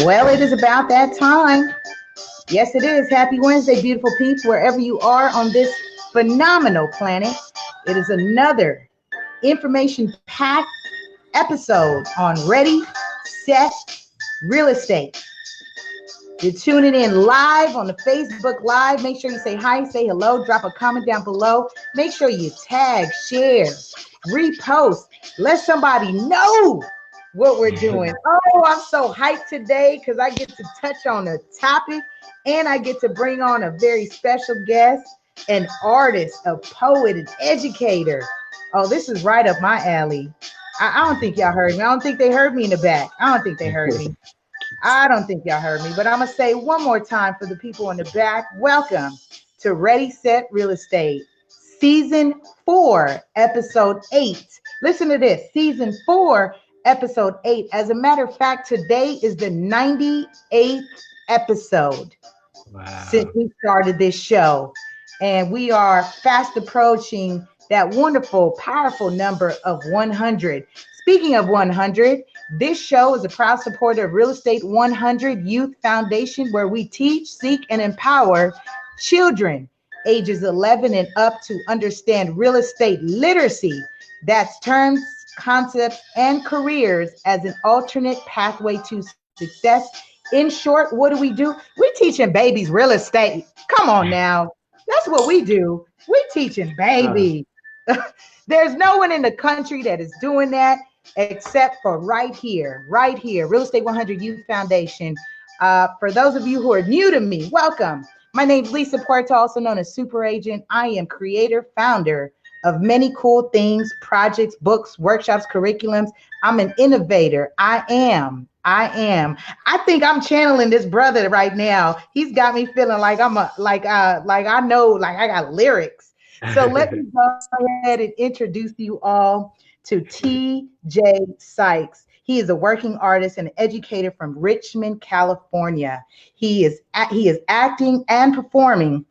Well, it is about that time. Yes, it is. Happy Wednesday, beautiful peeps, wherever you are on this phenomenal planet. It is another information-packed episode on Ready, Set, Real Estate. You're tuning in live on the Facebook Live. Make sure you say hi, say hello, drop a comment down below. Make sure you tag, share, repost. Let somebody know what we're doing. Oh, I'm so hyped today because I get to touch on a topic and I get to bring on a very special guest, an artist, a poet, an educator. Oh, this is right up my alley. I don't think y'all heard me. I don't think they heard me in the back. I don't think they heard me. I don't think y'all heard me, but I'm going to say one more time for the people in the back. Welcome to Ready, Set, Real Estate, Season 4, Episode 8. Listen to this, Season 4, Episode 8. As a matter of fact, today is the 98th episode since we started this show. And we are fast approaching that wonderful, powerful number of 100. Speaking of 100, this show is a proud supporter of Real Estate 100 Youth Foundation, where we teach, seek, and empower children ages 11 and up to understand real estate literacy. That's terms, concepts, and careers as an alternate pathway to success. In short, what do? We're teaching babies real estate. Come on now. That's what we do. We're teaching babies. There's no one in the country that is doing that except for right here, Real Estate 100 Youth Foundation. For those of you who are new to me, welcome. My name's Lisa Puerto, also known as Super Agent. I am creator, founder of many cool things, projects, books, workshops, curriculums. I'm an innovator. I am. I think I'm channeling this brother right now. He's got me feeling like I got lyrics. So let me go ahead and introduce you all to TJ Sykes. He is a working artist and educator from Richmond, California. He is acting and performing.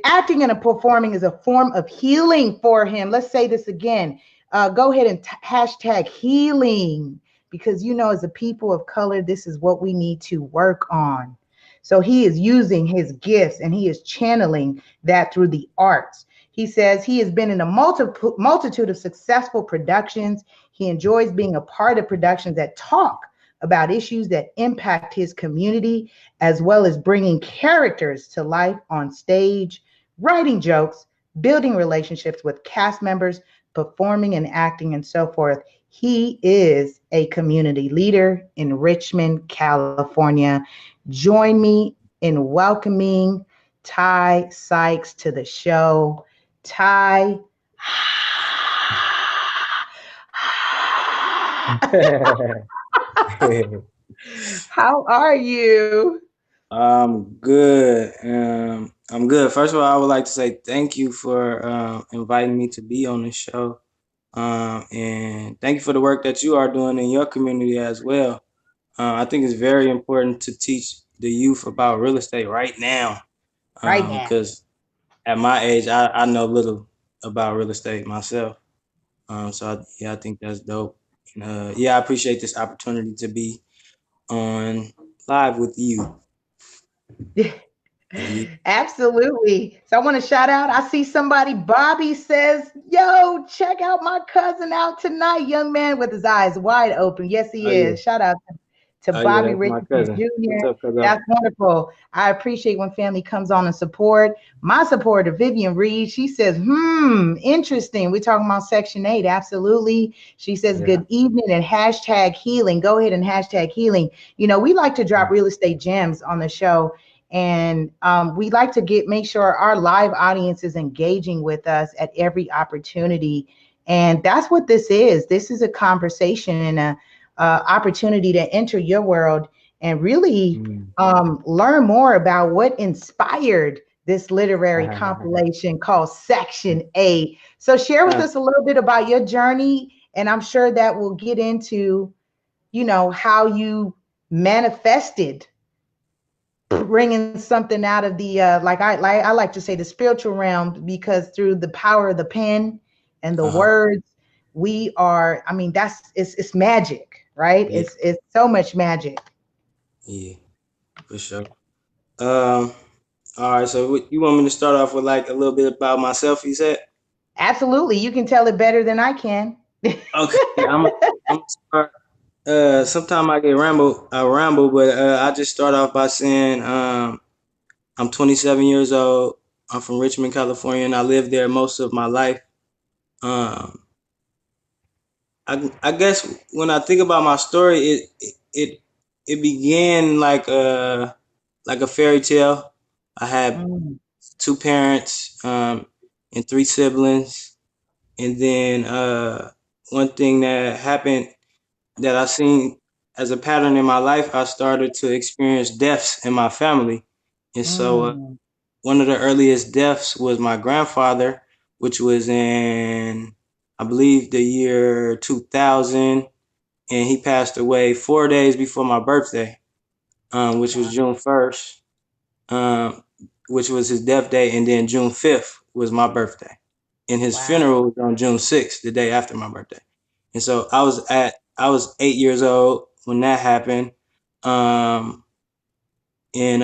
Acting and performing is a form of healing for him. Let's say this again. Go ahead and hashtag healing, because as a people of color, this is what we need to work on. So he is using his gifts and he is channeling that through the arts. He says he has been in a multitude of successful productions. He enjoys being a part of productions that talk about issues that impact his community, as well as bringing characters to life on stage, writing jokes, building relationships with cast members, performing and acting, and so forth. He is a community leader in Richmond, California. Join me in welcoming TJ Sykes to the show. Ty. How are you? I'm good. I'm good. First of all, I would like to say thank you for inviting me to be on the show. And thank you for the work that you are doing in your community as well. I think it's very important to teach the youth about real estate right now. Because at my age, I know little about real estate myself. I think that's dope. And, I appreciate this opportunity to be on live with you. Absolutely. So I want to shout out. I see somebody, Bobby says, yo, check out my cousin out tonight. Young man with his eyes wide open. Yes, he is. Yeah. Shout out to Bobby Richardson Jr. Up, that's wonderful. I appreciate when family comes on and support. My supporter, Vivian Reed, she says, interesting. We're talking about Section 8. Absolutely. She says, good evening and hashtag healing. Go ahead and hashtag healing. We like to drop real estate gems on the show. And we like to make sure our live audience is engaging with us at every opportunity. And that's what this is. This is a conversation and a opportunity to enter your world and really learn more about what inspired this literary compilation called Section 8. So share with us a little bit about your journey, and I'm sure that we'll get into, how you manifested bringing something out of the like I like to say the spiritual realm, because through the power of the pen and the Uh-huh. words, we are, I mean, that's it's magic, right? Yeah. It's so much magic. Yeah, for sure. Um, all right, so you want me to start off with like a little bit about myself, you said? Absolutely, you can tell it better than I can. Okay, I'm gonna start. Sometime I ramble, but I just start off by saying, I'm 27 years old. I'm from Richmond, California, and I lived there most of my life. Um, I guess when I think about my story, it it began like a fairy tale. I had Mm, two parents, and three siblings, and then one thing that happened that I seen as a pattern in my life, I started to experience deaths in my family. And so mm, one of the earliest deaths was my grandfather, which was in, I believe, the year 2000. And he passed away 4 days before my birthday, which was wow, June 1st, um, which was his death day. And then June 5th was my birthday. And his wow. funeral was on June 6th, the day after my birthday. And so I was 8 years old when that happened. Um, and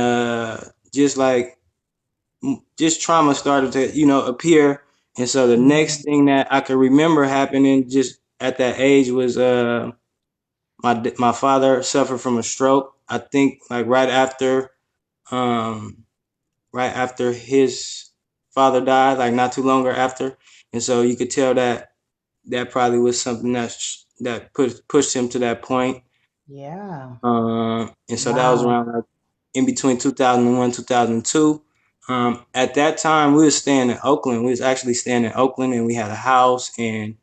just like just trauma started to, appear. And so the Mm, next thing that I could remember happening just at that age was my father suffered from a stroke. I think like um right after his father died, like not too longer after. And so you could tell that that probably was something that pushed him to that point. yeah. And so that was Wow. around like in between 2001, 2002. At that time, we was staying in Oakland. We was actually staying in Oakland, and we had a house. And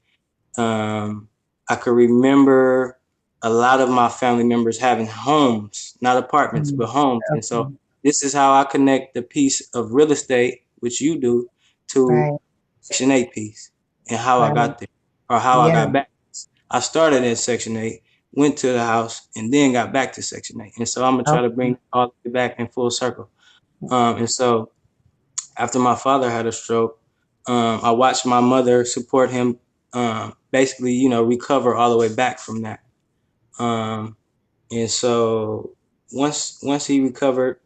I could remember a lot of my family members having homes, not apartments, Mm, but homes. And so okay. this is how I connect the piece of real estate, which you do, to Right. Section 8 piece and how I Right. got there or how I Yeah. got back. I started in Section 8, went to the house, and then got back to Section 8. And so I'm gonna try to Okay. bring all the way back in full circle. And so after my father had a stroke, I watched my mother support him, basically, recover all the way back from that. Um, and so once he recovered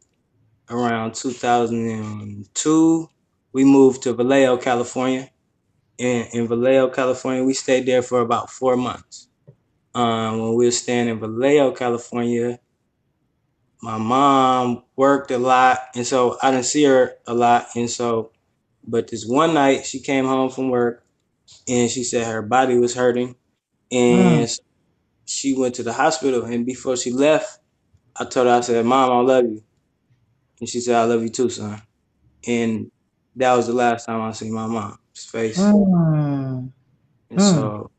around 2002, we moved to Vallejo, California. And in Vallejo, California, we stayed there for about 4 months. When we were staying in Vallejo, California, my mom worked a lot, and so I didn't see her a lot. And so, but this one night, she came home from work, and she said her body was hurting, Mm, and she went to the hospital. And before she left, I told her, I said, "Mom, I love you," and she said, "I love you too, son." And that was the last time I seen my mom's face. mm, And mm. so,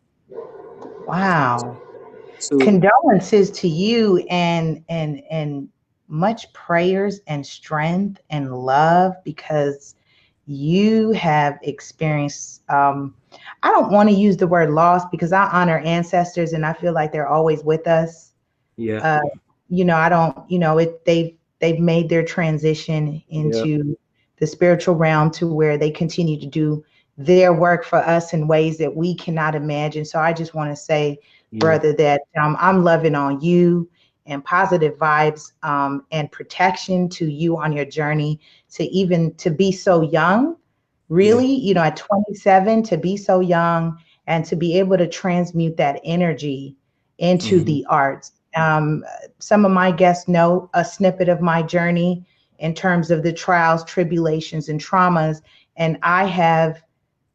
Wow. to Condolences to you, and much prayers and strength and love, because you have experienced, I don't want to use the word loss, because I honor ancestors and I feel like they're always with us. yeah, uh, I don't, they've made their transition yeah, into the spiritual realm, to where they continue to do their work for us in ways that we cannot imagine. So I just want to say, yeah, brother, that I'm loving on you, and positive vibes, and protection to you on your journey, to even to be so young, yeah. really, at 27, to be so young, and to be able to transmute that energy into Hmm. the arts. Some of my guests know a snippet of my journey in terms of the trials, tribulations, and traumas. And I have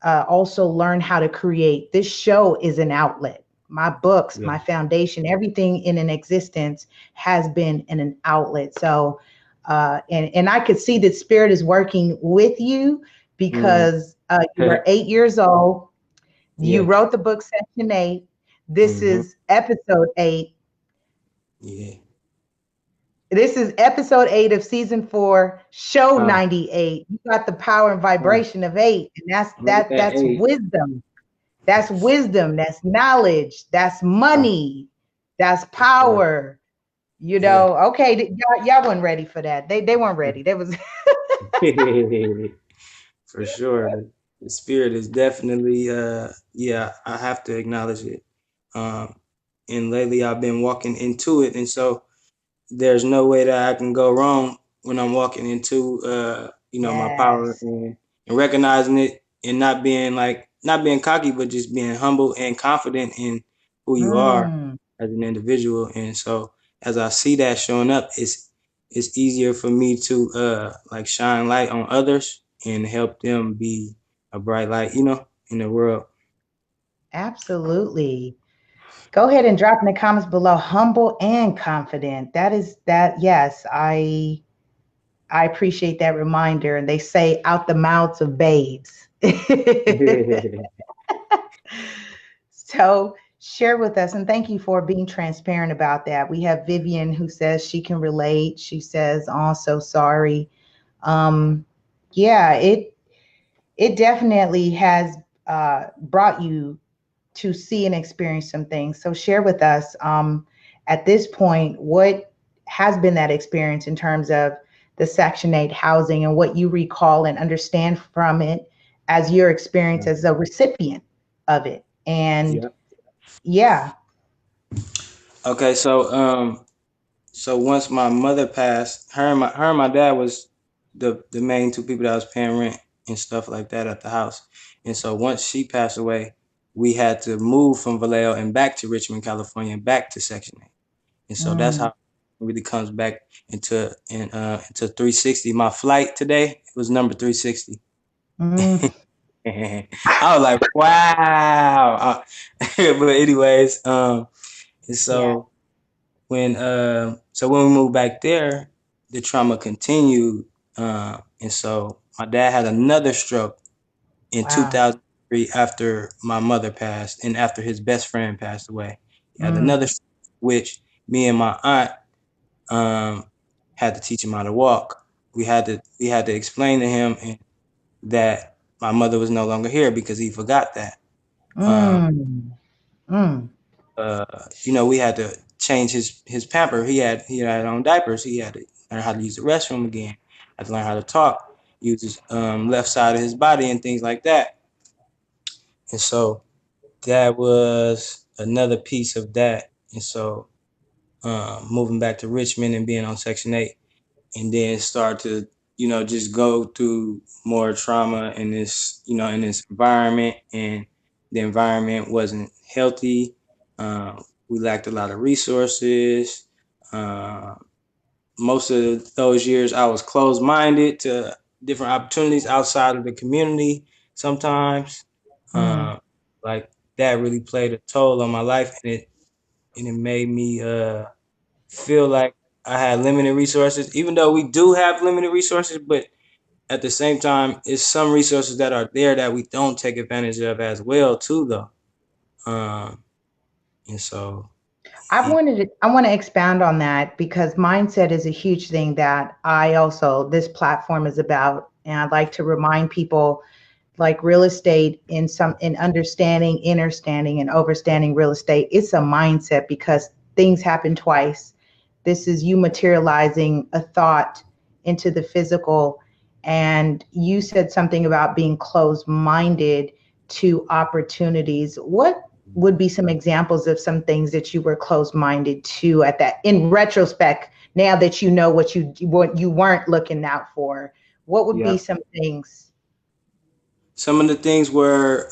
also learned how to create. This show is an outlet. My books, Yeah. my foundation, everything in an existence has been in an outlet. So, and I could see that spirit is working with you, Mm. because you were 8 years old. You Yeah. wrote the book Section 8. This Hmm. is episode 8. Yeah. This is episode 8 of season 4, show Uh, 98. You got the power and uh, vibration of 8. And look at that that's eight. wisdom. That's wisdom. That's knowledge. That's Uh, money. That's for sure. power. Yeah. Okay, y'all weren't ready for that. They weren't ready. They was For sure. The spirit is definitely yeah, I have to acknowledge it. Um and lately I've been walking into it, and so there's no way that I can go wrong when I'm walking into my power, yes. and recognizing it, and not being cocky, but just being humble and confident in who you are Mm, as an individual. And so as I see that showing up, it's easier for me to like shine light on others and help them be a bright light, in the world. absolutely. Go ahead and drop in the comments below. Humble and confident. That is that. Yes, I appreciate that reminder. And they say out the mouths of babes. So share with us, and thank you for being transparent about that. We have Vivian who says she can relate. She says, "Oh, so sorry." Um, yeah, it definitely has brought you to see and experience some things. So share with us at this point what has been that experience in terms of the Section 8 housing and what you recall and understand from it as your experience as a recipient of it. And Yeah. yeah. Okay, so once my mother passed, her and my dad was the main two people that was paying rent and stuff like that at the house. And so once she passed away, we had to move from Vallejo and back to Richmond, California, and back to Section 8. And so that's how Mm, it really comes back into 360. My flight today was number 360. mm, I was like, wow. But anyways, and yeah. when we moved back there, the trauma continued, and so my dad had another stroke in Wow. 2003 after my mother passed and after his best friend passed away. He had Mm, another stroke, which me and my aunt um had to teach him how to walk. We had to explain to him that my mother was no longer here because he forgot that. Um, mm, mm, we had to change his pamper. He had on diapers. He had to learn how to use the restroom again. Had to learn how to talk, use his left side of his body and things like that. And so that was another piece of that. And so moving back to Richmond and being on Section 8, and then start to just go through more trauma in this environment, and the environment wasn't healthy. We lacked a lot of resources. uh, Most of those years I was closed-minded to different opportunities outside of the community sometimes. mm. uh, like that really played a toll on my life, and it made me feel like I had limited resources, even though we do have limited resources, but at the same time, it's some resources that are there that we don't take advantage of as well, too, though. And so, yeah, I want to expound on that because mindset is a huge thing that this platform is about. And I'd like to remind people like real estate in understanding, understanding and overstanding real estate. It's a mindset because things happen twice. This is you materializing a thought into the physical. And you said something about being closed minded to opportunities. What would be some examples of some things that you were closed minded to at that in retrospect, now that you know what you weren't looking out for? What would yeah. be some things? Some of the things were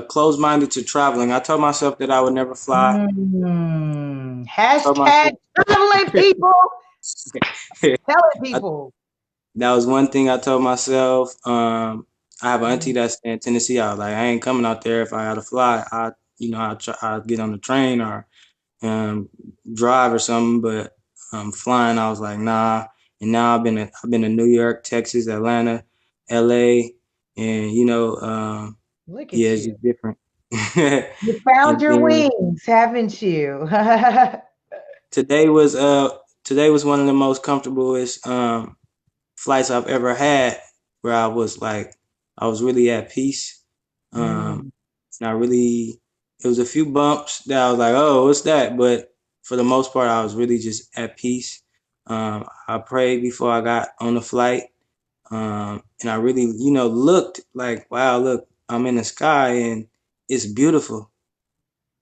closed-minded to traveling. I told myself that I would never fly. Told Hashtag myself. traveling people. Tell it I, people. that was one thing I told myself. I have an auntie Mm, that's in Tennessee. I was like, I ain't coming out there if I had to fly. I'll get on the train or um, drive or something, but flying, I was like, nah. And now I've been to New York, Texas, Atlanta, LA, and look yeah, at it's you. just different. You found And your then wings, haven't you? today was today was one of the most comfortablest flights I've ever had, where I was really at peace. Um, Mm, and it was a few bumps that I was like, oh, what's that? But for the most part, I was really just at peace. I prayed before I got on the flight, and I really, looked like, wow, look, I'm in the sky and it's beautiful.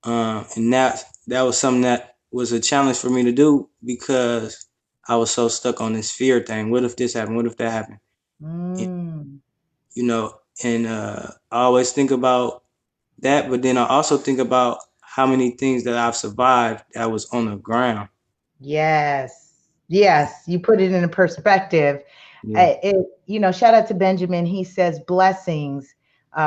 And that was something that was a challenge for me to do because I was so stuck on this fear thing. What if this happened? What if that happened? And, Mm. I always think about that, but then I also think about how many things that I've survived that was on the ground. Yes. Yes. You put it in a perspective. Yeah. Shout out to Benjamin. He says blessings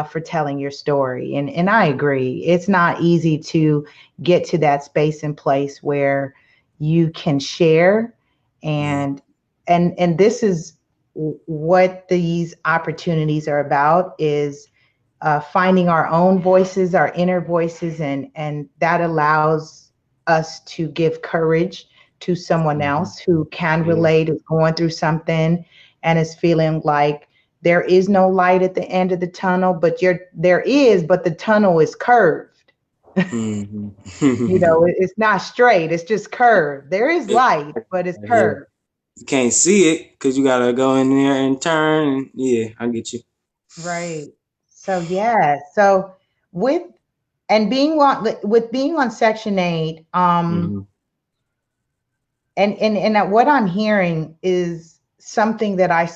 for telling your story. And I agree. It's not easy to get to that space and place where you can share Yeah. and this is what these opportunities are about is finding our own voices, our inner voices, and that allows us to give courage to someone Hmm. else who can Yeah. relate, is going through something, and is feeling like there is no light at the end of the tunnel, but there is, but the tunnel is curved. Hmm. It's not straight; it's just curved. There is light, but it's Yeah. curved. You can't see it because you gotta go in there and turn. And yeah, I get you. Right. So yeah. So with being on Section 8, Hmm. and what I'm hearing is something that I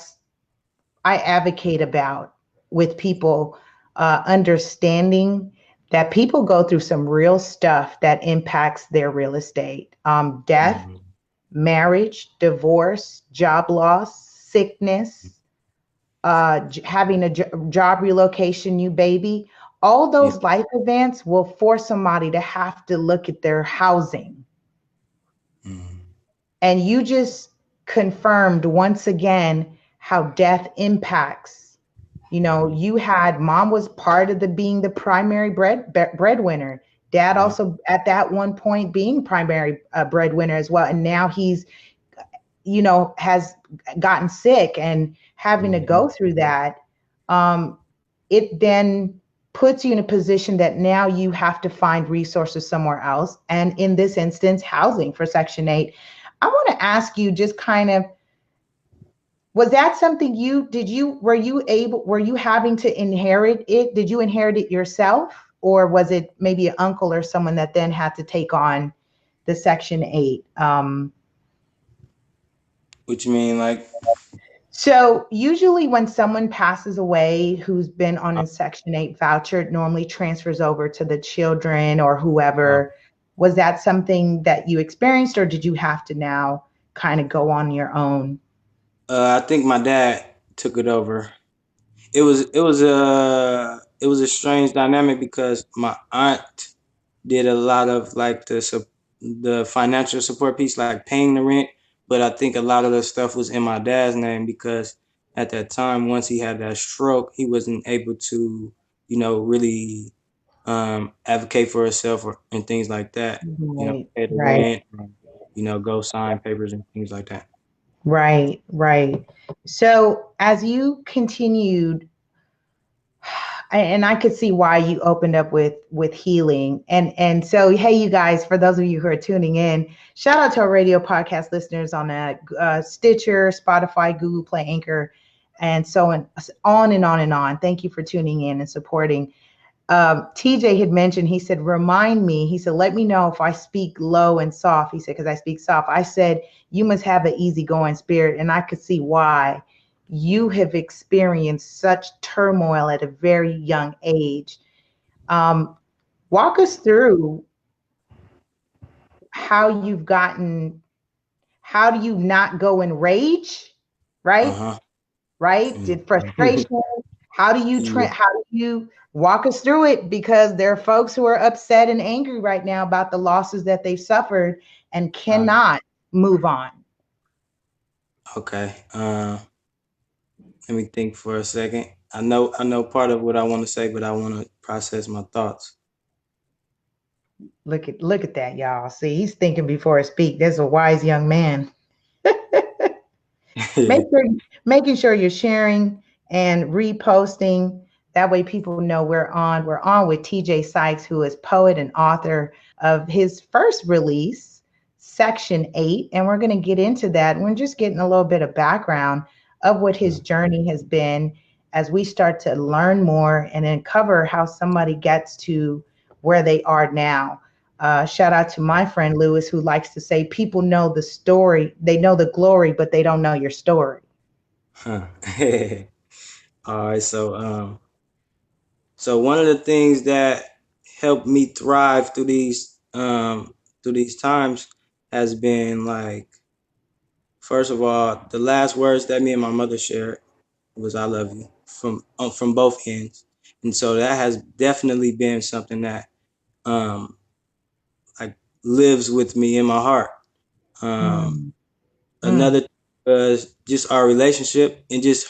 advocate about with people, understanding that people go through some real stuff that impacts their real estate, death, Hmm. marriage, divorce, job loss, sickness, having a job relocation, new baby. All Yeah. those life events will force somebody to have to look at their housing. Hmm. And you just confirmed once again how death impacts. You had mom was part of the being the primary breadwinner. Dad Yeah. also at that one point being primary breadwinner as well. And now he's, has gotten sick and having to Hmm. go through that. Um, it then puts you in a position that now you have to find resources somewhere else. And in this instance, housing for Section 8. I want to ask you just kind of, was that something were you having to inherit it? Did you inherit it yourself? Or was it maybe an uncle or someone that then had to take on the Section 8? What you mean, like? So usually when someone passes away who's been on Uh, a Section 8 voucher, it normally transfers over to the children or uh, whoever. Was that something that you experienced, or did you have to now kind of go on your own? I think my dad took it over. It was a strange dynamic because my aunt did a lot of like the financial support piece, like paying the rent. But I think a lot of the stuff was in my dad's name because at that time, once he had that stroke, he wasn't able to, really advocate for himself and things like that. Right, Pay the right, rent, go sign papers and things like that. right, right. So as you continued, and I could see why you opened up with healing. And so hey, you guys, for those of you who are tuning in, shout out to our radio podcast listeners on Stitcher, Spotify, Google Play, Anchor, and so on and on and on. Thank you for tuning in and supporting. TJ had mentioned, he said, remind me, he said, let me know if I speak low and soft. He said, because I speak soft. I said, you must have an easygoing spirit. And I could see why you have experienced such turmoil at a very young age. Um, Walk us through how you've gotten, how do you not go in rage, right? Uh-huh. Right? Mm. Did frustration? How do you Yeah. how do you walk us through it? Because there are folks who are upset and angry right now about the losses that they've suffered and Uh, cannot move on. okay. Let me think for a second. I know part of what I want to say, but I want to process my thoughts. Look at that, y'all. See, he's thinking before he speak. There's a wise young man. Make sure making sure you're sharing and reposting. That way people know we're on. We're on with TJ Sykes, who is poet and author of his first release. section 8, and we're going to get into that. We're just getting a little bit of background of what his journey has been as we start to learn more and then cover how somebody gets to where they are now. Shout out to my friend Lewis, who likes to say, people know the story, they know the glory, but they don't know your story. Huh. All right, so one of the things that helped me thrive through these times has been like, first of all, the last words that me and my mother shared was "I love you" from both ends, and so that has definitely been something that um like lives with me in my heart. Um, Mm, mm, Another was just our relationship and just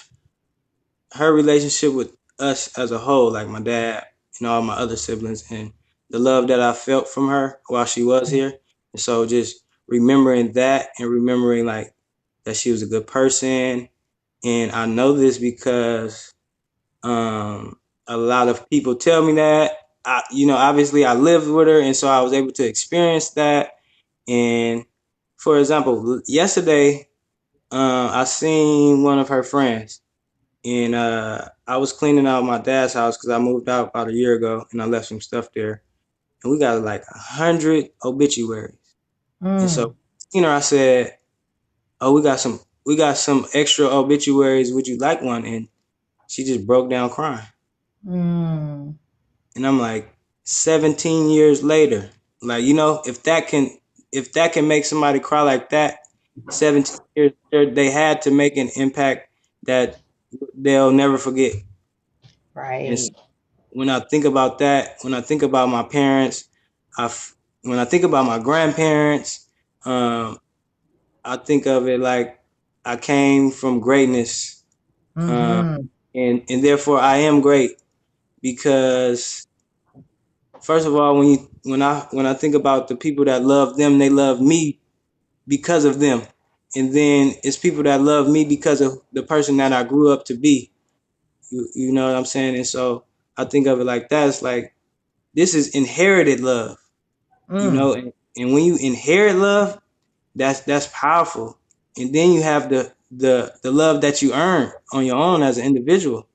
her relationship with us as a whole, like my dad and all my other siblings, and the love that I felt from her while she was here. And so just remembering that and remembering like that she was a good person. And I know this because um, a lot of people tell me that. Obviously I lived with her, and so I was able to experience that. And for example, yesterday, I seen one of her friends, and I was cleaning out my dad's house because I moved out about a year ago, and I left some stuff there, and we got like 100 obituaries. And so, mm, I said, "Oh, we got some extra obituaries. Would you like one?" And she just broke down crying, mm. and I'm like, 17 years later, like if that can make somebody cry like that, 17 years later, they had to make an impact that they'll never forget. And Right. when I think about that, when I think about my parents, I when I think about my grandparents, um, I think of it like I came from greatness, um, Mm-hmm. and therefore I am great because first of all, when I think about the people that love them, they love me because of them, and then it's people that love me because of the person that I grew up to be. You know what I'm saying? And so I think of it like that. It's like this is inherited love, Mm, and when you inherit love, that's powerful. And then you have the love that you earn on your own as an individual.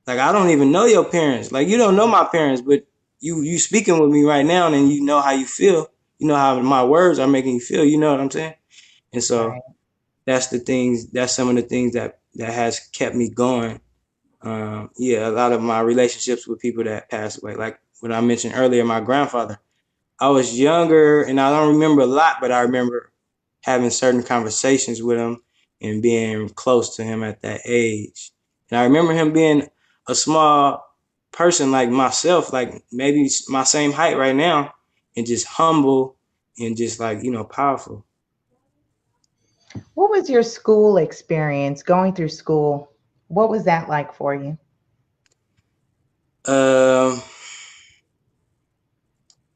Like I don't even know your parents. Like you don't know my parents, but you speaking with me right now, and you know how you feel. You know how my words are making you feel. You know what I'm saying? And so right. that's the things. That's some of the things that has kept me going. Yeah, a lot of my relationships with people that passed away, like what I mentioned earlier, my grandfather. I was younger and I don't remember a lot, but I remember having certain conversations with him and being close to him at that age. And I remember him being a small person like myself, like maybe my same height right now, and just humble and just like, powerful. What was your school experience going through school? What was that like for you? Um,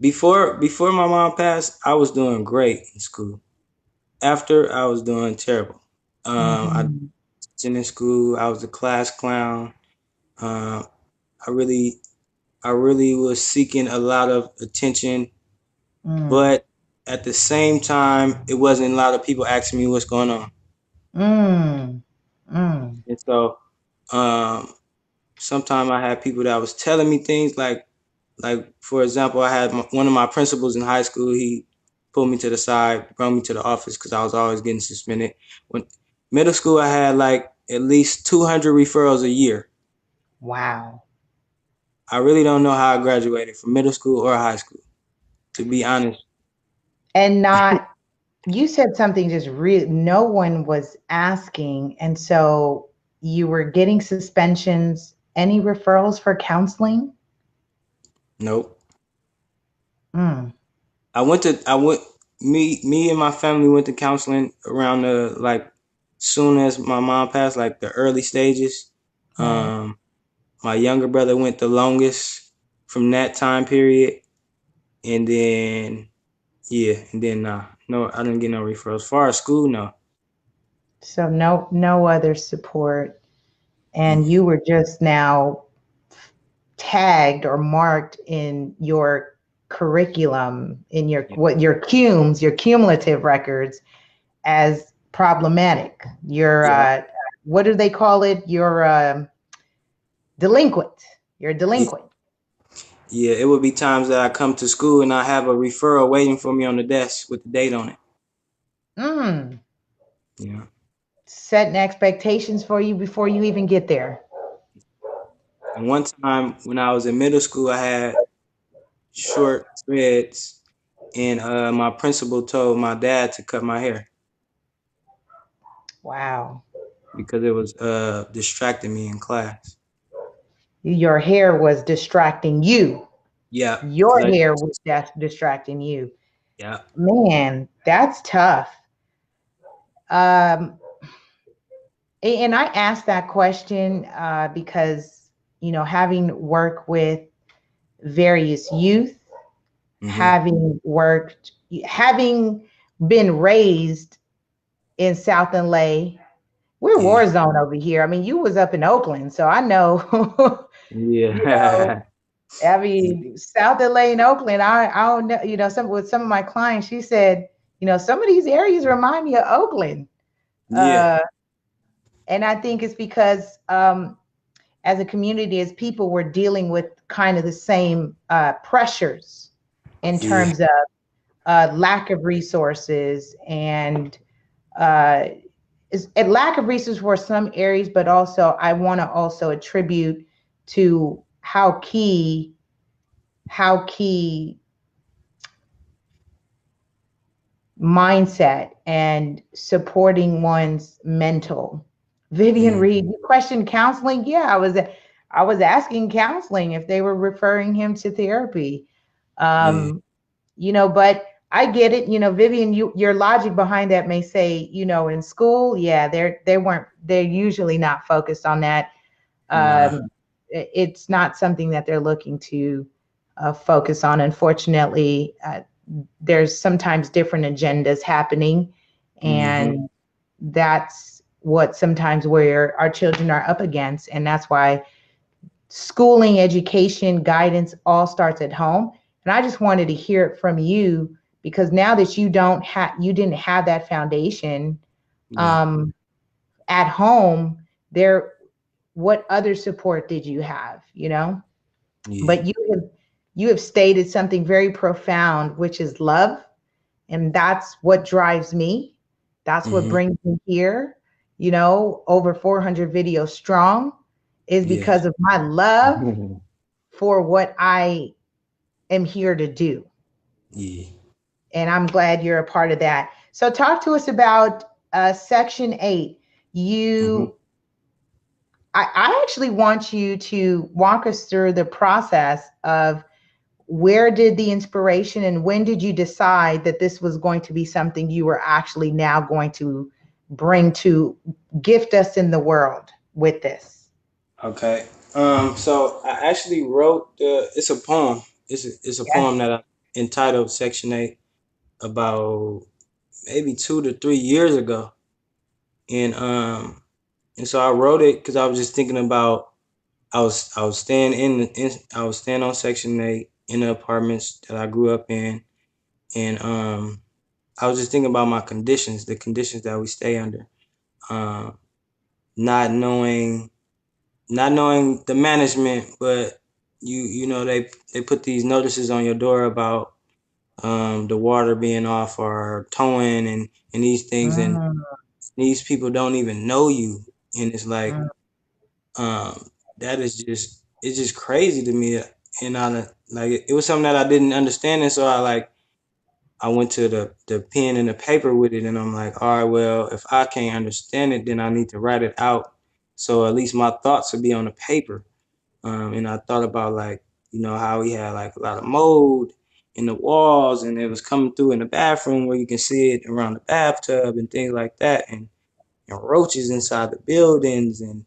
before my mom passed, I was doing great in school. After, I was doing terrible. I Mm-hmm. in school, I was a class clown. Um, I really, I really was seeking a lot of attention, Mm, but at the same time, it wasn't a lot of people asking me what's going on. mm, mm. And so, um, sometimes I had people that was telling me things like for example, I had one of my principals in high school. He pulled me to the side, brought me to the office because I was always getting suspended. When middle school, I had like at least 200 referrals a year. Wow. I really don't know how I graduated from middle school or high school, to be honest. And not, you said something just real, no one was asking. And so you were getting suspensions, any referrals for counseling? Nope. Mm, I went me and my family went to counseling around the like soon as my mom passed, like the early stages. right. Um, my younger brother went the longest from that time period, and then yeah, and then no, I didn't get no referrals. As far as school, no. So no other support. And Mm-mm. you were just now tagged or marked in your curriculum in your Yeah. what your cumes, your cumulative records as problematic. Your Yeah. what do they call it? Your delinquent. You're a Yeah. delinquent. Yeah. It would be times that I come to school and I have a referral waiting for me on the desk with the date on it. Mm. Yeah. Setting expectations for you before you even get there. And one time when I was in middle school, I had short dreads, and my principal told my dad to cut my hair Wow. because it was distracting me in class. Your hair was distracting you. Yeah, Your because I hair was distracting you. yeah. Man, that's tough. Um, and I asked that question because, having worked with various youth, Mhm. having been raised in South LA, we're Yeah. war zone over here. I mean, you was up in Oakland, so I know, you know, Yeah. I mean, South LA and Oakland, I don't know, some of my clients, she said, some of these areas remind me of Oakland. Yeah. Uh, and I think it's because as a community, as people, we're dealing with kind of the same pressures in Yeah. terms of lack of resources and uh, a lack of resources for some areas, but also I want to also attribute to how key mindset and supporting one's mental. Vivian Mm. Reed, you questioned counseling. Yeah, I was asking counseling if they were referring him to therapy. Yeah. Um, but I get it. Vivian, your logic behind that may say, in school, yeah, they're usually not focused on that. Nah. It's not something that they're looking to focus on. Unfortunately, there's sometimes different agendas happening, Mhm. and that's what sometimes where our children are up against, and that's why schooling, education, guidance all starts at home. And I just wanted to hear it from you because now that you didn't have that foundation Yeah. um, at home, there, what other support did you have? Yeah. But you have stated something very profound, which is love, and that's what drives me. That's what Mhm. brings me here. Over 400 videos strong is Yeah. because of my love for what I am here to do. Yeah. And I'm glad you're a part of that. So, talk to us about Section 8. Mhm. You, I actually want you to walk us through the process of where did the inspiration and when did you decide that this was going to be something you were actually now going to bring to gift us in the world with this? Okay. So I actually wrote it's a poem. It's a poem Yes. that I entitled Section 8 about maybe 2 to 3 years ago. And so I wrote it because I was just thinking about I was staying I was staying on Section 8 in the apartments that I grew up in, and I was just thinking about my conditions, the conditions that we stay under, um, not knowing not knowing the management, but they put these notices on your door about the water being off or towing and these things, and Mm, these people don't even know you, and it's like mm, that is just it's just crazy to me, and I like it was something that I didn't understand, and so I went to the pen and the paper with it, and I'm like, all right, well, if I can't understand it, then I need to write it out, so at least my thoughts will be on the paper. And I thought about like how we had like a lot of mold in the walls, and it was coming through in the bathroom where you can see it around the bathtub and things like that, and roaches inside the buildings, and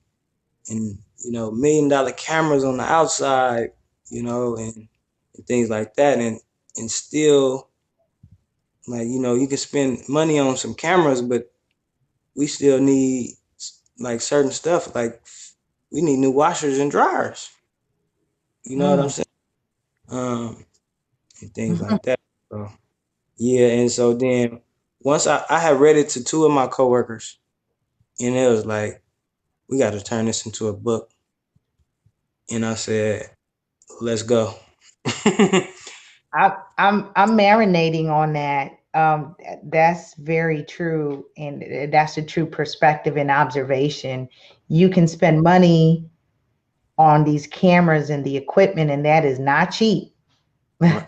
$1 million cameras on the outside, and things like that, and still like you can spend money on some cameras, but we still need like certain stuff, like we need new washers and dryers. You know what I'm mm. saying? Um, and things like that. So yeah, and so then once I had read it to two of my coworkers, and it was like, we got to turn this into a book. And I said, let's go. I'm marinating on that. That's very true, and that's a true perspective and observation. You can spend money on these cameras and the equipment, and that is not cheap. Right.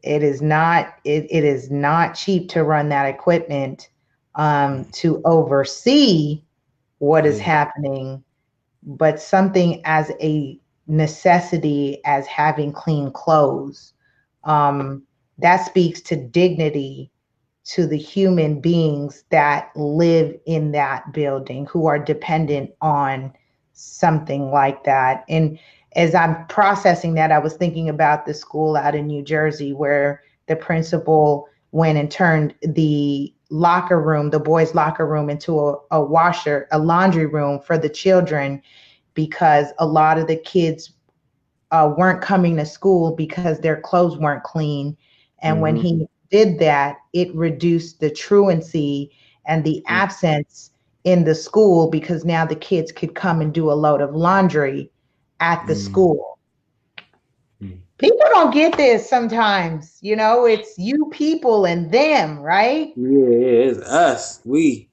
It is not. It is not cheap to run that equipment, to oversee what is Yeah. happening, but something as a necessity as having clean clothes, um, that speaks to dignity to the human beings that live in that building who are dependent on something like that. And as I'm processing that, I was thinking about the school out in New Jersey where the principal went and turned the locker room, the boys' locker room, into a washer, a laundry room for the children because a lot of the kids weren't coming to school because their clothes weren't clean. And when Mm-hmm. he did that, it reduced the truancy and the absence in the school because now the kids could come and do a load of laundry at the Mm-hmm. school. People don't get this sometimes, it's you people and them, right? Yeah, yeah, it's us. We.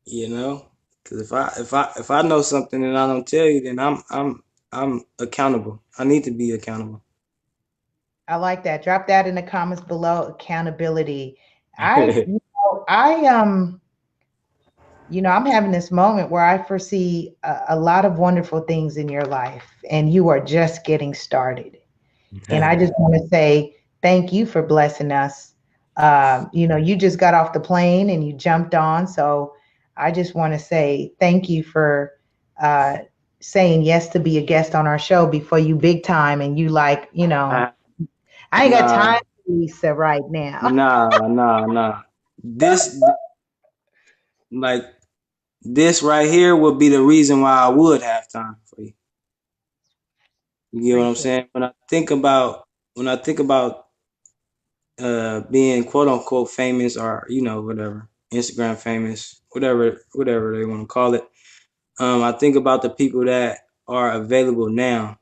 You know, because if I know something and I don't tell you, then I'm accountable. I need to be accountable. I like that. Drop that in the comments below. Accountability. I I'm having this moment where I foresee a lot of wonderful things in your life, and you are just getting started. And I just want to say thank you for blessing us. You just got off the plane and you jumped on. So I just want to say thank you for uh, saying yes to be a guest on our show before you big time. And you like, I ain't got Nah, time for Lisa right now. nah. This like this right here would be the reason why I would have time for you. You get what I'm Appreciate saying? When I think about being quote unquote famous, or whatever, Instagram famous, whatever they want to call it. I think about the people that are available now.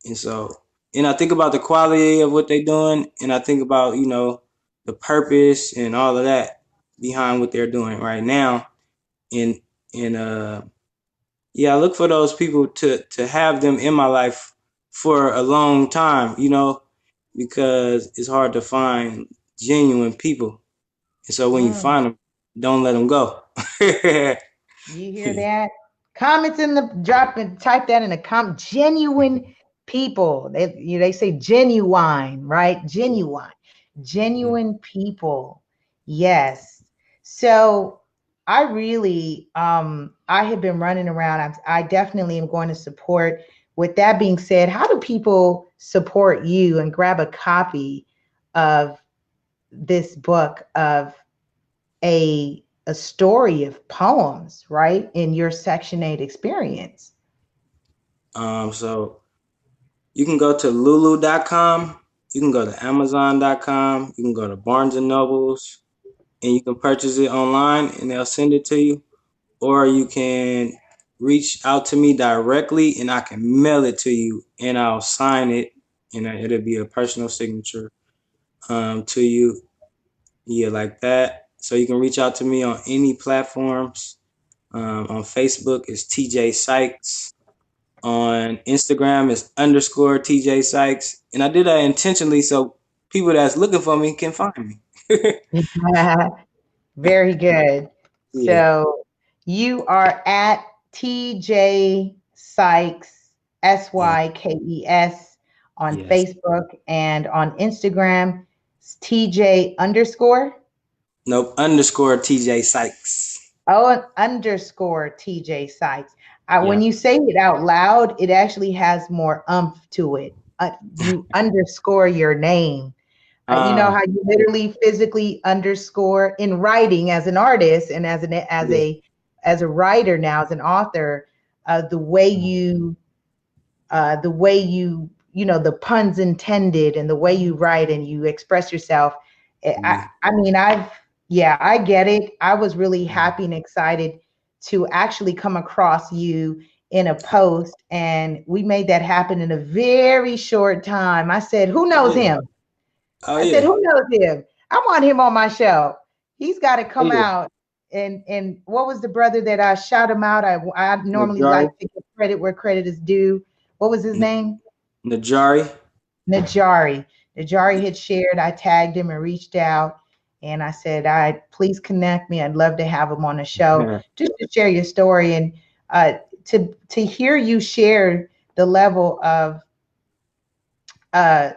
And so, and I think about the quality of what they're doing, and I think about, the purpose and all of that behind what they're doing right now. And and yeah, I look for those people to have them in my life for a long time, because it's hard to find genuine people. And so when you it. find them, don't let them go. You hear that? Comments in the drop and type that in the comment. Genuine people. They say genuine, right? Genuine. Genuine people. Yes. So I really I have been running around. I definitely am going to support. With that being said, how do people support you and grab a copy of this book of a story of poems, right? In your Section 8 experience. So you can go to lulu.com, you can go to amazon.com, you can go to Barnes and Nobles, and you can purchase it online and they'll send it to you. Or you can reach out to me directly and I can mail it to you and I'll sign it, and it'll be a personal signature to you. Yeah, like that. So you can reach out to me on any platforms. On Facebook, it's TJ Sykes. On Instagram, it's underscore TJ Sykes. And I did that intentionally so people that's looking for me can find me. Very good. Yeah. So you are at TJ Sykes, Yeah. Sykes, on Yes. Facebook and on Instagram, it's TJ underscore. Nope. Underscore TJ Sykes. Oh, underscore TJ Sykes. When Yeah. you say it out loud, it actually has more umph to it. You underscore your name. You know Ah. how you literally physically underscore in writing as an artist and Yeah. as a writer now as an author, the way you the puns intended and the way you write and you express yourself. Yeah. I mean, yeah, I get it. I was really happy and excited to actually come across you in a post, and we made that happen in a very short time. I said, who Oh knows yeah. him? Oh I said, yeah. who knows him? I want him on my show. He's got to Oh come yeah. out. And what was the brother that I shout him out? I normally Najari. like to give credit where credit is due. What was his N- name? Najari. Najari. Najari had shared. I tagged him and reached out, and I said, "I please connect me. I'd love to have him on the show Yeah. just to share your story and to hear you share the level of uh,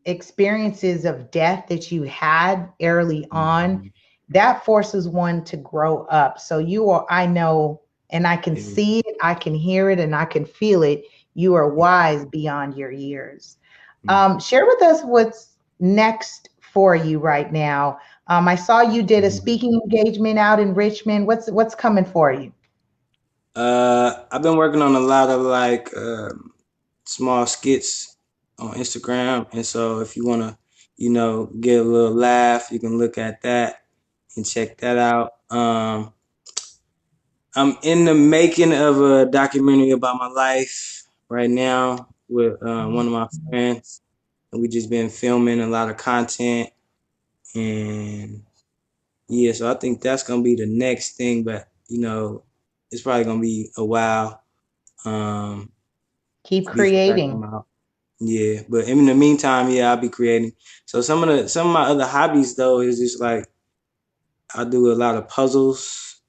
experiences of death that you had early on. Mhm. That forces one to grow up. So you are, I know, and I can Yeah. see it, I can hear it, and I can feel it. You are wise beyond your years. Mhm. Share with us what's next for you right now. I saw you did a Mhm. speaking engagement out in Richmond. What's coming for you? I've been working on a lot of like small skits on Instagram, and so if you wanna, get a little laugh, you can look at that and check that out. I'm in the making of a documentary about my life right now with one of my friends, and we just been filming a lot of content, and yeah, so I think that's gonna be the next thing, but it's probably gonna be a while. Um, Keep before that creating. come out. Yeah, but in the meantime, yeah, I'll be creating. So some of my other hobbies though is just like I do a lot of puzzles,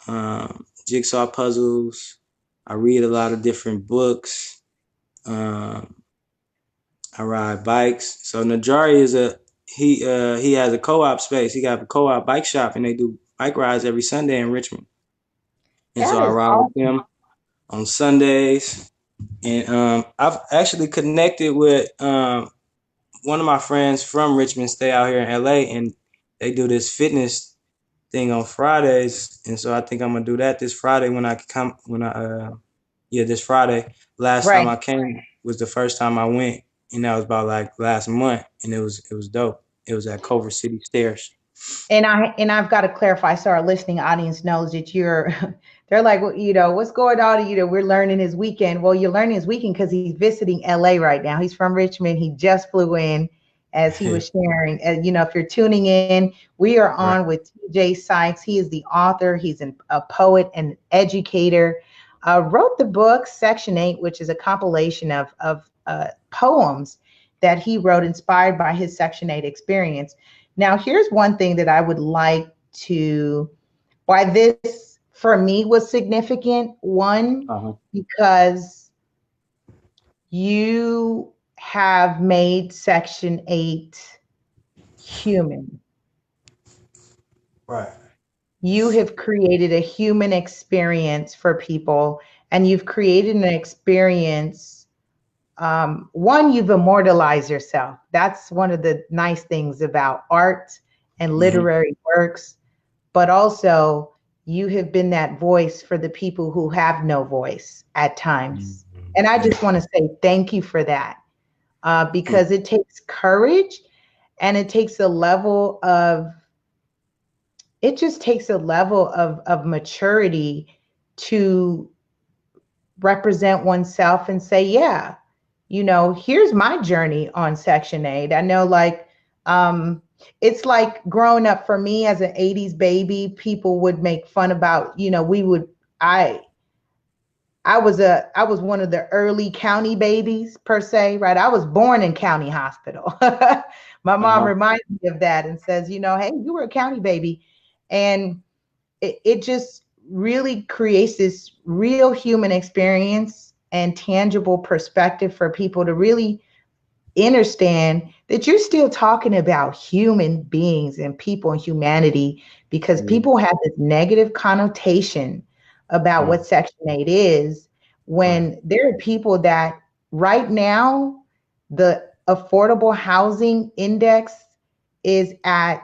jigsaw puzzles. I read a lot of different books. Um, I ride bikes. So Najari is he has a co-op space. He got a co-op bike shop, and they do bike rides every Sunday in Richmond. And so That I is ride with awesome. them on Sundays. And I've actually connected with one of my friends from Richmond stay out here in LA, and they do this fitness thing on Fridays, and so I think I'm gonna do that this Friday when I come when I yeah, this Friday. Last time Right. I came was the first time I went, and that was about like last month, and it was dope. It was at Culver City Stairs. And I've got to clarify so our listening audience knows that you're they're like, well, what's going on? We're learning his weekend. Well, you're learning his weekend because he's visiting LA right now. He's from Richmond. He just flew in as he was sharing. If you're tuning in, we are Right. on with TJ Sykes. He is the author, he's a poet and educator. Wrote the book Section 8, which is a compilation of poems that he wrote inspired by his Section 8 experience. Now, here's one thing that I would like to, why this for me was significant. One, Uh-huh. because you have made Section 8 human. Right. You have created a human experience for people, and you've created an experience. One, you've immortalized yourself. That's one of the nice things about art and Mm-hmm. literary works, but also you have been that voice for the people who have no voice at times. Mm-hmm. And I Yeah. just want to say thank you for that, Mm. because it takes courage, and it just takes a level of maturity to represent oneself and say, yeah, here's my journey on Section 8. I know, like, um, it's like growing up for me as an 80s baby, people would make fun about, we would, I, I was one of the early county babies per se, right? I was born in county hospital. My mom Uh-huh. reminds me of that and says, hey, you were a county baby. And it just really creates this real human experience and tangible perspective for people to really understand that you're still talking about human beings and people and humanity, because Yeah. people have this negative connotation about Mm. what Section 8 is, Right. when there are people that right now the affordable housing index is at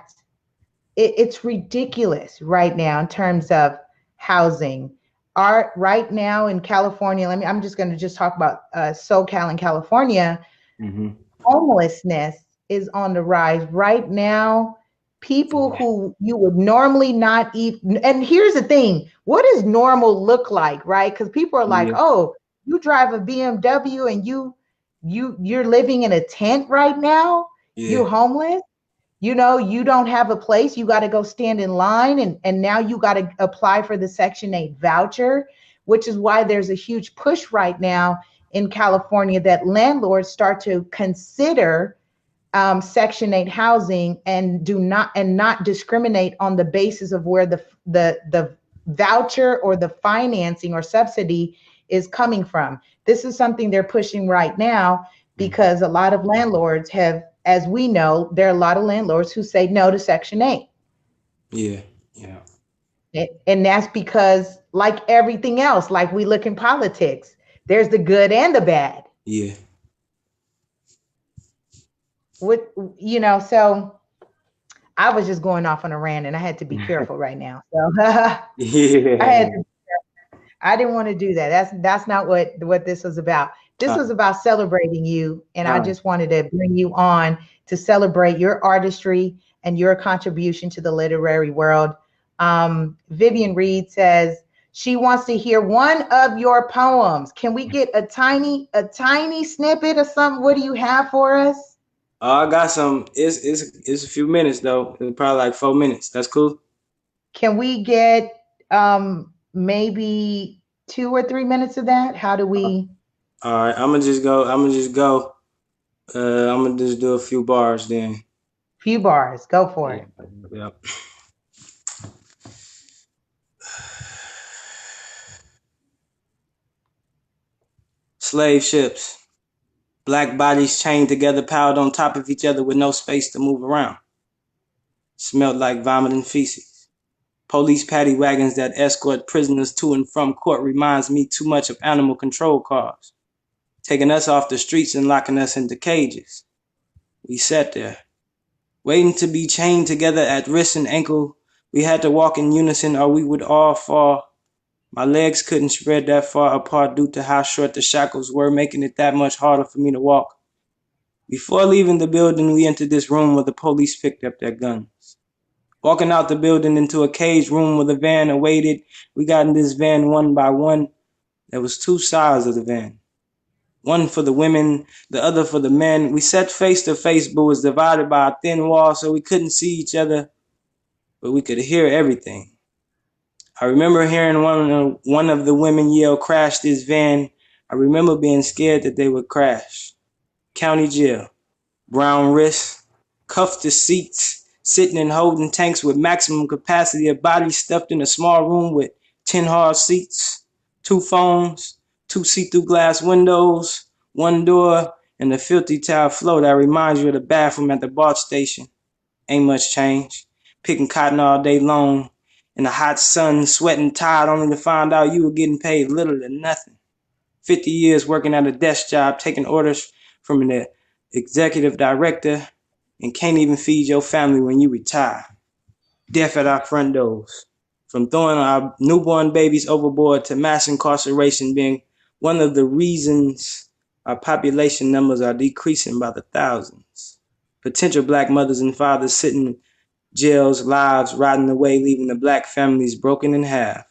it's ridiculous right now in terms of housing. Right now in California, I'm just going to just talk about SoCal in California. Mm-hmm. Homelessness is on the rise right now. People Yeah. who you would normally not eat. And here's the thing, what does normal look like, right? Because people are like, Yeah. oh, you drive a BMW and you're living in a tent right now. Yeah. You homeless. You don't have a place. You got to go stand in line, and now you got to apply for the Section 8 voucher, which is why there's a huge push right now in California that landlords start to consider Section 8 housing and not discriminate on the basis of where the voucher or the financing or subsidy is coming from. This is something they're pushing right now Mm-hmm. because a lot of landlords have, as we know, there are a lot of landlords who say no to Section 8. Yeah. Yeah. And that's because, like everything else, like we look in politics, there's the good and the bad. Yeah. What so I was just going off on a rant and I had to be careful right now. So I had Yeah. to, I didn't want to do that. That's not what this was about. This Uh, was about celebrating you, and I uh, just wanted to bring you on to celebrate your artistry and your contribution to the literary world. Vivian Reed says she wants to hear one of your poems. Can we get a tiny snippet of something? What do you have for us? I got some. It's a few minutes though. It's probably like 4 minutes. That's cool. Can we get maybe 2 or 3 minutes of that? How do we? All right. I'm gonna just go. I'm gonna just go. I'm gonna just do a few bars then. Few bars. Go for Yeah. it. Yep. Slave ships. Black bodies chained together, piled on top of each other with no space to move around. Smelled like vomit and feces. Police paddy wagons that escort prisoners to and from court reminds me too much of animal control cars, taking us off the streets and locking us into cages. We sat there, waiting to be chained together at wrist and ankle. We had to walk in unison or we would all fall. My legs couldn't spread that far apart due to how short the shackles were, making it that much harder for me to walk. Before leaving the building, we entered this room where the police picked up their guns. Walking out the building into a caged room where the van awaited, we got in this van one by one. There was two sides of the van. One for the women, the other for the men. We sat face to face but was divided by a thin wall so we couldn't see each other, but we could hear everything. I remember hearing one of the women yell, "Crash this van." I remember being scared that they would crash. County jail. Brown wrists, cuffed to seats, sitting and holding tanks with maximum capacity of bodies stuffed in a small room with 10 hard seats, two phones, two see-through glass windows, one door, and a filthy tile floor that reminds you of the bathroom at the BART station. Ain't much change. Picking cotton all day long in the hot sun, sweating tired only to find out you were getting paid little to nothing. 50 years working at a desk job, taking orders from an executive director, and can't even feed your family when you retire. Death at our front doors. From throwing our newborn babies overboard to mass incarceration being one of the reasons our population numbers are decreasing by the thousands. Potential black mothers and fathers sitting in jails, lives rotting away, leaving the black families broken in half.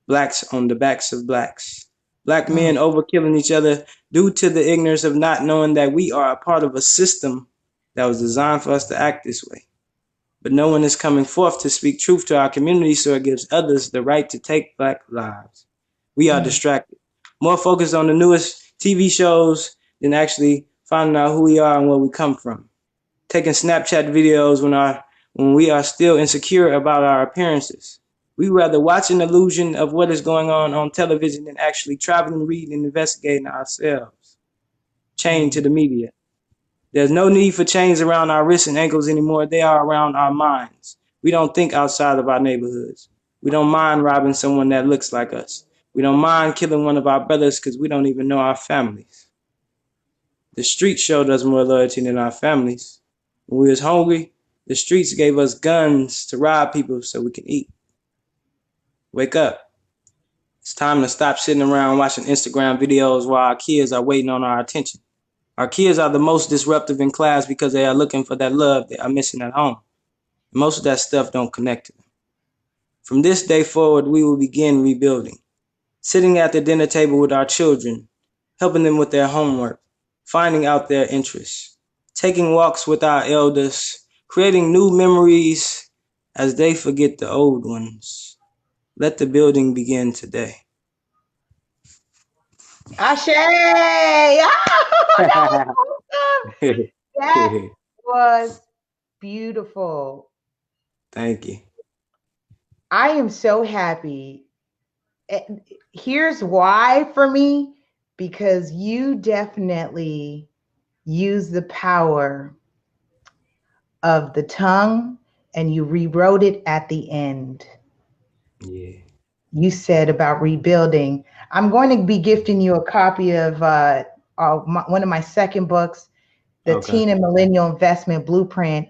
Blacks on the backs of blacks. Black men Mm, overkilling each other due to the ignorance of not knowing that we are a part of a system that was designed for us to act this way. But no one is coming forth to speak truth to our community, so it gives others the right to take black lives. We are mm, distracted, more focused on the newest TV shows than actually finding out who we are and where we come from. Taking Snapchat videos when we are still insecure about our appearances. We rather watch an illusion of what is going on television than actually traveling, reading, and investigating ourselves. Chained to mm, the media. There's no need for chains around our wrists and ankles anymore. They are around our minds. We don't think outside of our neighborhoods. We don't mind robbing someone that looks like us. We don't mind killing one of our brothers because we don't even know our families. The streets showed us more loyalty than our families. When we was hungry, the streets gave us guns to rob people so we can eat. Wake up. It's time to stop sitting around watching Instagram videos while our kids are waiting on our attention. Our kids are the most disruptive in class because they are looking for that love they are missing at home. Most of that stuff don't connect to them. From this day forward, we will begin rebuilding, sitting at the dinner table with our children, helping them with their homework, finding out their interests, taking walks with our elders, creating new memories as they forget the old ones. Let the building begin today. Ashe! Oh, that was awesome. That was beautiful. Thank you. I am so happy. Eh, Here's why for me, because you definitely use the power of the tongue and you rewrote it at the end. Yeah. You said about rebuilding. I'm going to be gifting you a copy of one of my second books, The Okay. Teen and Millennial Investment Blueprint.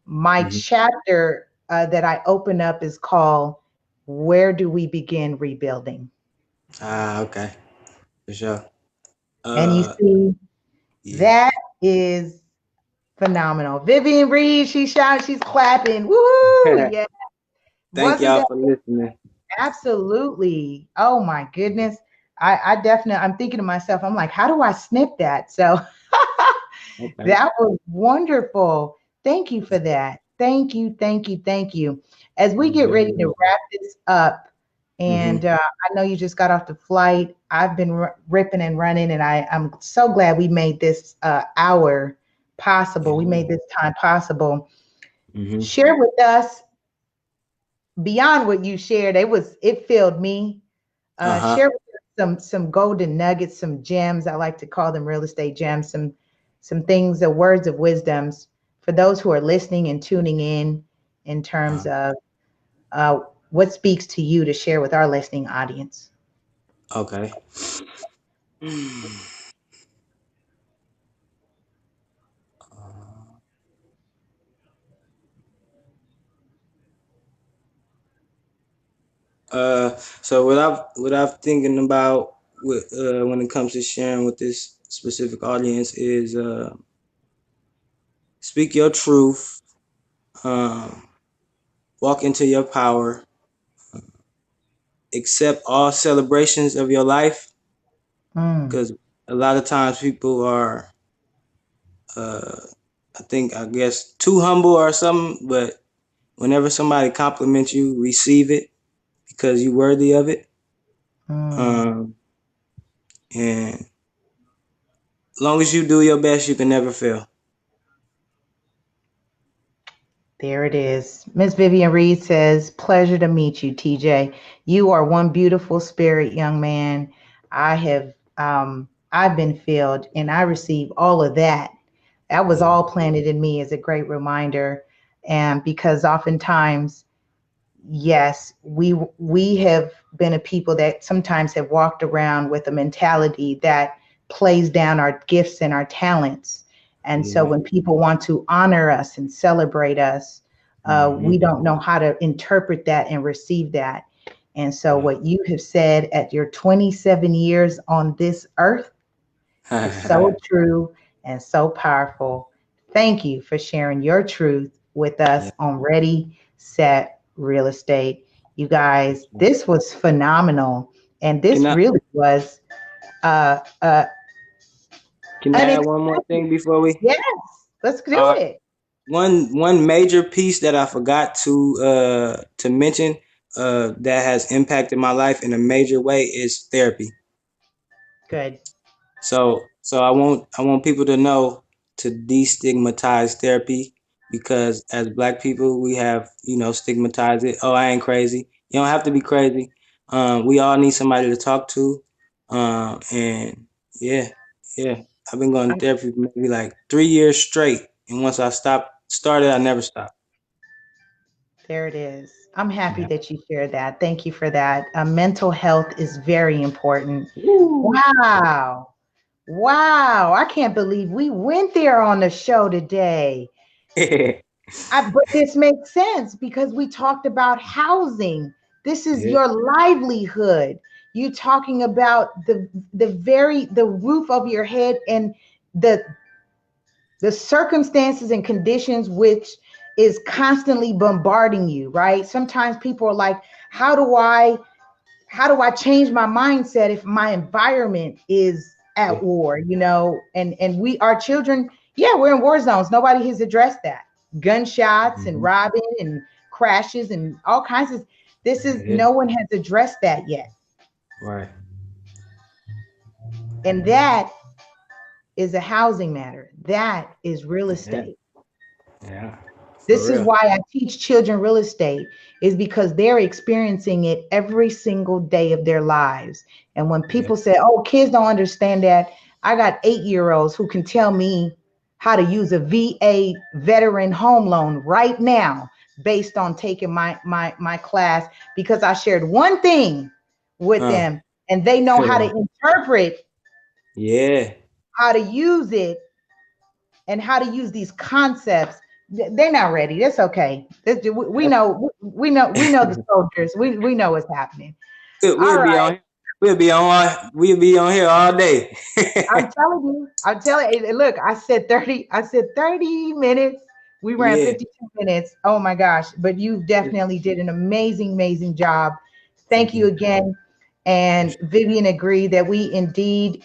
My Hmm. chapter that I open up is called Where Do We Begin Rebuilding? Ah, okay. For sure. And you Uh, see, yeah. that is phenomenal. Vivian Reed, she's shouting, she's clapping. Woo! Yeah. Thank Wasn't y'all that for listening. absolutely? Oh my goodness. I definitely, I'm thinking to myself, I'm like, how do I snip that? So Okay. that was wonderful. Thank you for that. Thank you, thank you, thank you. As we You're get very ready to welcome. wrap this up, and Hmm. I know you just got off the flight. I've been ripping and running, and I'm so glad we made this hour possible. We Yeah. made this time possible. Hmm. Share with us beyond what you shared. It filled me. Uh-huh. Share with us some golden nuggets, some gems. I like to call them real estate gems. Some things, the words of wisdoms for those who are listening and tuning in terms Uh, of uh, what speaks to you to share with our listening audience. okay. So what I'm thinking about when it comes to sharing with this specific audience is speak your truth, um, walk into your power, accept all celebrations of your life, Mm, because a lot of times people are, uh, I guess, too humble or something. But whenever somebody compliments you, receive it because you're worthy of it. mm. Um, and as long as you do your best, you can never fail. There it is. Miss Vivian Reed says, pleasure to meet you, TJ. You are one beautiful spirit, young man. I've been filled and I receive all of that. That was Yeah, all planted in me as a great reminder. And because oftentimes yes, we have been a people that sometimes have walked around with a mentality that plays down our gifts and our talents. And so yeah. when people want to honor us and celebrate us, Hmm. we don't know how to interpret that and receive that. And so Yeah. what you have said at your 27 years on this earth is so true and so powerful. Thank you for sharing your truth with Yeah. us on Ready, Set, Real Estate. You guys, this was phenomenal. And Can this I really was uh, uh, can I add one more unexpected. thing before we? Yes, let's do Uh, it. one major piece that I forgot to mention that has impacted my life in a major way is therapy. Good. So I want people to know to destigmatize therapy because as black people we have stigmatized it. Oh, I ain't crazy. You don't have to be crazy. We all need somebody to talk to. And yeah, yeah. I've been going to therapy for maybe like 3 years straight, and once I started, I never stopped. There it is. I'm happy Yeah. that you shared that. Thank you for that. Mental health is very important. Woo. Wow. Wow. I can't believe we went there on the show today. But this makes sense because we talked about housing. This is Yeah. your livelihood. You talking about the roof over your head and the the circumstances and conditions which is constantly bombarding you, right? Sometimes people are like, how do I change my mindset if my environment is Yeah. at war, and we, our children, yeah, we're in war zones. Nobody has addressed that. Gunshots and Hmm. robbing and crashes and all kinds of, this is, Yeah. no one has addressed that yet. Right. And that is a housing matter. That is real Yeah. estate. Yeah. For This is real. why I teach children real estate, is because they're experiencing it every single day of their lives. And when Yeah. people say, oh, kids don't understand that, I got 8-year-olds who can tell me how to use a VA veteran home loan right now based on taking my class, because I shared one thing with Uh. them and they know how to interpret, Yeah. how to use it, and how to use these concepts. They're not ready. That's okay. We That's, know, we know the soldiers. We know what's happening. we'll All be right. on. We'll be on here all day. I'm telling you. I'm telling you. Look, I said 30. I said 30 minutes. We ran Yeah. 52 minutes. Oh my gosh. But you definitely did an amazing, amazing job. Thank Thank you you. again. And Vivian agreed that we indeed,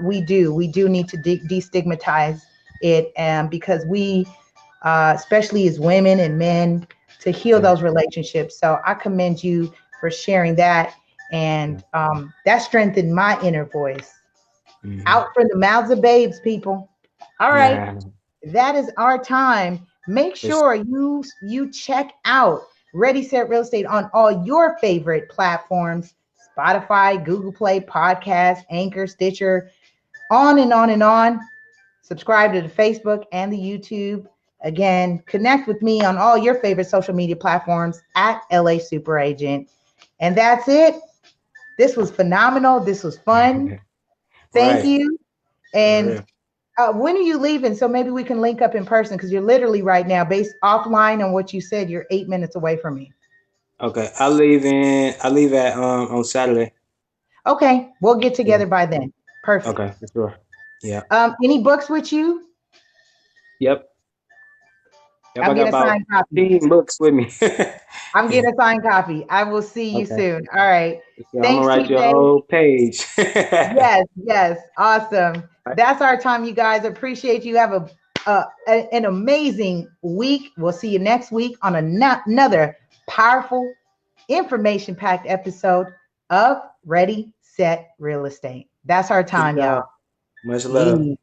we do need to destigmatize it, because we, especially as women and men, to heal Yeah. those relationships. So I commend you for sharing that. Yeah. And that strengthened my inner voice. Hmm. Out from the mouths of babes, people. All right, Yeah. that is our time. Make It's, sure you check out Ready Set Real Estate on all your favorite platforms: Spotify, Google Play, Podcast, Anchor, Stitcher, on and on and on. Subscribe to the Facebook and the YouTube. Again, connect with me on all your favorite social media platforms at LA Super Agent. And that's it. This was phenomenal. This was fun. Thank right. you. For And real. when are you leaving? So maybe we can link up in person, because you're literally right now, based offline on what you said, you're 8 minutes away from me. Okay. I leave at on Saturday. Okay, we'll get Yeah. together by then. Perfect. Okay. For sure. Yeah. Any books with you? Yep. Yep. I'm I got getting a about signed copy. 15 books with me. I'm getting a signed copy. I will see you Okay. soon. All right. So I'm gonna Thanks, write your TJ. whole page. Yes, yes. Awesome. That's our time, you guys. Appreciate you. Have an amazing week. We'll see you next week on another powerful, information packed episode of Ready, Set, Real Estate. That's our Peace time, y'all. out. Much love. Peace.